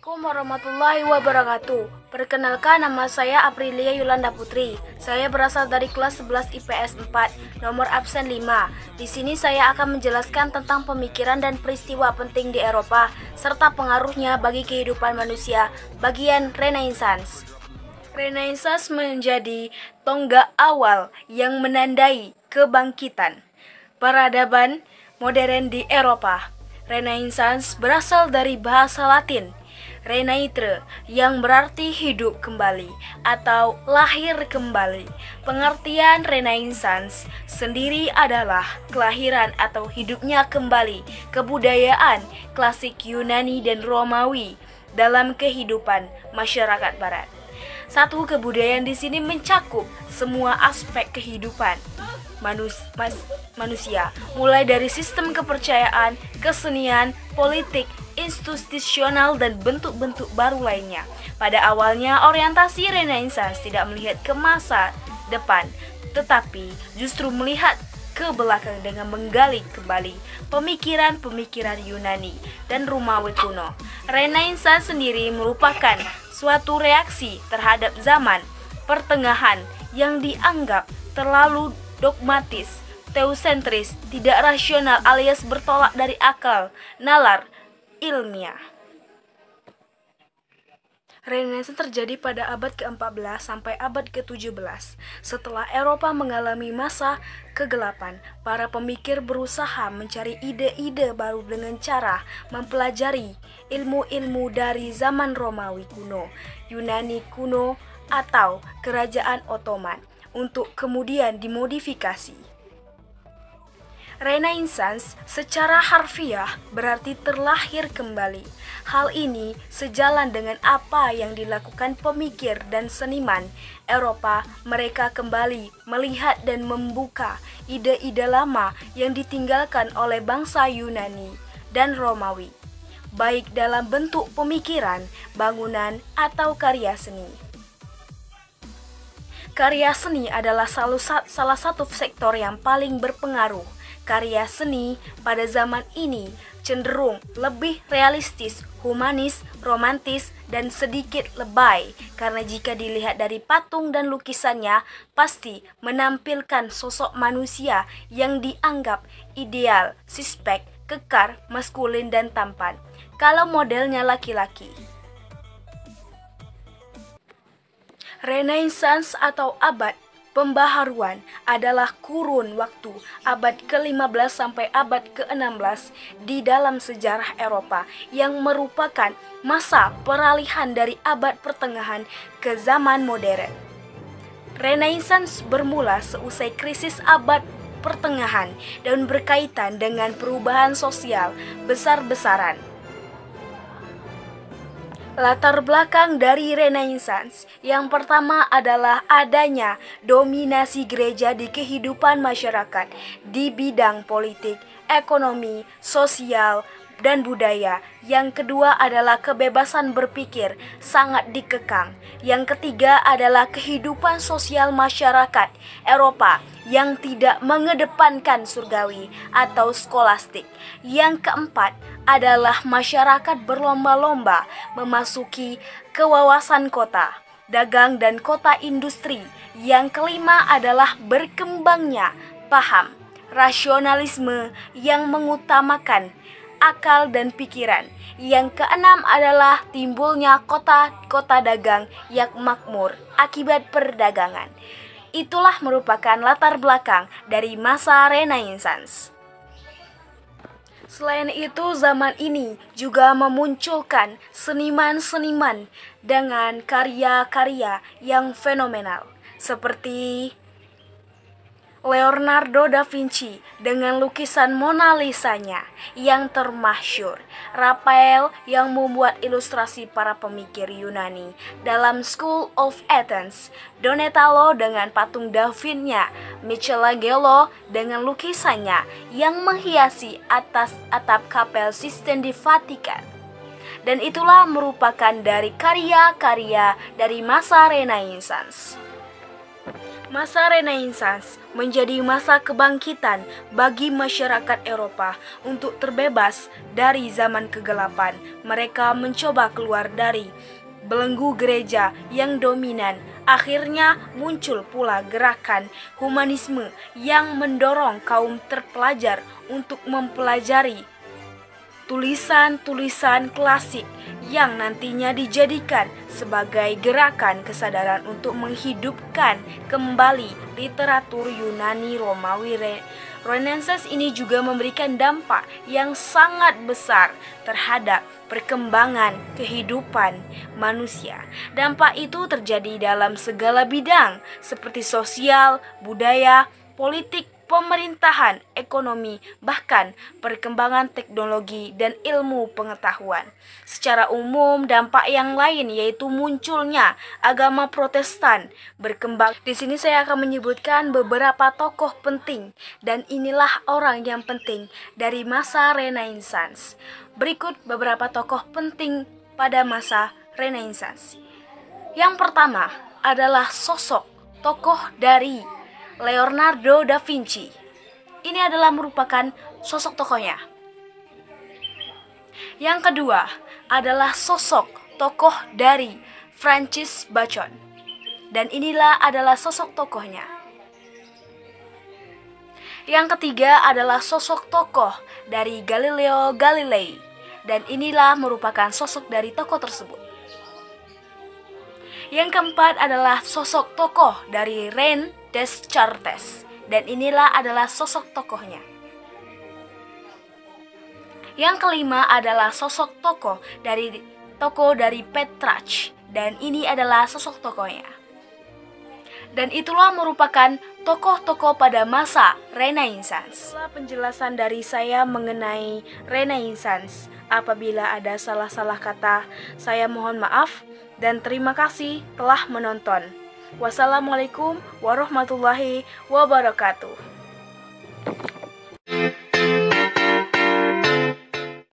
Assalamualaikum warahmatullahi wabarakatuh. Perkenalkan, nama saya Aprilia Yolanda Putri. Saya berasal dari kelas 11 IPS 4, nomor absen 5. Di sini saya akan menjelaskan tentang pemikiran dan peristiwa penting di Eropa serta pengaruhnya bagi kehidupan manusia. Bagian Renaissance. Renaissance menjadi tonggak awal yang menandai kebangkitan peradaban modern di Eropa. Renaissance berasal dari bahasa Latin renaître, yang berarti hidup kembali atau lahir kembali. Pengertian Renaissance sendiri adalah kelahiran atau hidupnya kembali kebudayaan klasik Yunani dan Romawi dalam kehidupan masyarakat Barat. Satu kebudayaan di sini mencakup semua aspek kehidupan manusia, mulai dari sistem kepercayaan, kesenian, politik, institusional, dan bentuk-bentuk baru lainnya. Pada awalnya, orientasi Renaissance tidak melihat ke masa depan, tetapi justru melihat ke belakang dengan menggali kembali pemikiran-pemikiran Yunani dan Romawi kuno. Renaissance sendiri merupakan suatu reaksi terhadap zaman pertengahan yang dianggap terlalu dogmatis, teosentris, tidak rasional alias bertolak dari akal, nalar, ilmiah. Renaissance terjadi pada abad ke-14 sampai abad ke-17. Setelah Eropa mengalami masa kegelapan, para pemikir berusaha mencari ide-ide baru dengan cara mempelajari ilmu-ilmu dari zaman Romawi kuno, Yunani kuno, atau Kerajaan Ottoman untuk kemudian dimodifikasi. Renaissance secara harfiah berarti terlahir kembali. Hal ini sejalan dengan apa yang dilakukan pemikir dan seniman Eropa. Mereka kembali melihat dan membuka ide-ide lama yang ditinggalkan oleh bangsa Yunani dan Romawi, baik dalam bentuk pemikiran, bangunan, atau karya seni. Karya seni adalah salah satu sektor yang paling berpengaruh. Karya seni pada zaman ini cenderung lebih realistis, humanis, romantis, dan sedikit lebay. Karena jika dilihat dari patung dan lukisannya, pasti menampilkan sosok manusia yang dianggap ideal, suspek, kekar, maskulin, dan tampan. Kalau modelnya laki-laki. Renaissance atau abad pembaharuan adalah kurun waktu abad ke-15 sampai abad ke-16 di dalam sejarah Eropa yang merupakan masa peralihan dari abad pertengahan ke zaman modern. Renaissance bermula seusai krisis abad pertengahan dan berkaitan dengan perubahan sosial besar-besaran. Latar belakang dari Renaissance yang pertama adalah adanya dominasi gereja di kehidupan masyarakat di bidang politik, ekonomi, sosial, dan budaya. Yang kedua adalah kebebasan berpikir sangat dikekang. Yang ketiga adalah kehidupan sosial masyarakat Eropa yang tidak mengedepankan surgawi atau skolastik. Yang keempat adalah masyarakat berlomba-lomba memasuki kewawasan kota, dagang, dan kota industri. Yang kelima adalah berkembangnya paham rasionalisme yang mengutamakan akal dan pikiran. Yang keenam adalah timbulnya kota-kota dagang yang makmur akibat perdagangan. Itulah merupakan latar belakang dari masa Renaissance. Selain itu, zaman ini juga memunculkan seniman-seniman dengan karya-karya yang fenomenal, seperti Leonardo da Vinci dengan lukisan Mona Lisa-nya yang termasyhur, Raphael yang membuat ilustrasi para pemikir Yunani dalam School of Athens, Donatello dengan patung David-nya, Michelangelo dengan lukisannya yang menghiasi atas atap kapel Sistine di Vatikan. Dan itulah merupakan dari karya-karya dari masa Renaissance. Masa Renaissance menjadi masa kebangkitan bagi masyarakat Eropa untuk terbebas dari zaman kegelapan. Mereka mencoba keluar dari belenggu gereja yang dominan. Akhirnya muncul pula gerakan humanisme yang mendorong kaum terpelajar untuk mempelajari tulisan-tulisan klasik yang nantinya dijadikan sebagai gerakan kesadaran untuk menghidupkan kembali literatur Yunani Romawi. Renaissance ini juga memberikan dampak yang sangat besar terhadap perkembangan kehidupan manusia. Dampak itu terjadi dalam segala bidang seperti sosial, budaya, politik, pemerintahan, ekonomi, bahkan perkembangan teknologi dan ilmu pengetahuan. Secara umum, dampak yang lain yaitu munculnya agama Protestan berkembang. Di sini saya akan menyebutkan beberapa tokoh penting dan inilah orang yang penting dari masa Renaissance. Berikut beberapa tokoh penting pada masa Renaissance. Yang pertama adalah sosok tokoh dari Leonardo da Vinci. Ini adalah merupakan sosok tokohnya. Yang kedua adalah sosok tokoh dari Francis Bacon. Dan inilah adalah sosok tokohnya. Yang ketiga adalah sosok tokoh dari Galileo Galilei. Dan inilah merupakan sosok dari tokoh tersebut. Yang keempat adalah sosok tokoh dari René Descartes, dan inilah adalah sosok tokohnya. Yang kelima adalah sosok tokoh dari Petrarch, dan ini adalah sosok tokohnya. Dan itulah merupakan tokoh-tokoh pada masa Renaissance. Itulah penjelasan dari saya mengenai Renaissance. Apabila ada salah-salah kata, saya mohon maaf dan terima kasih telah menonton. Wassalamualaikum warahmatullahi wabarakatuh.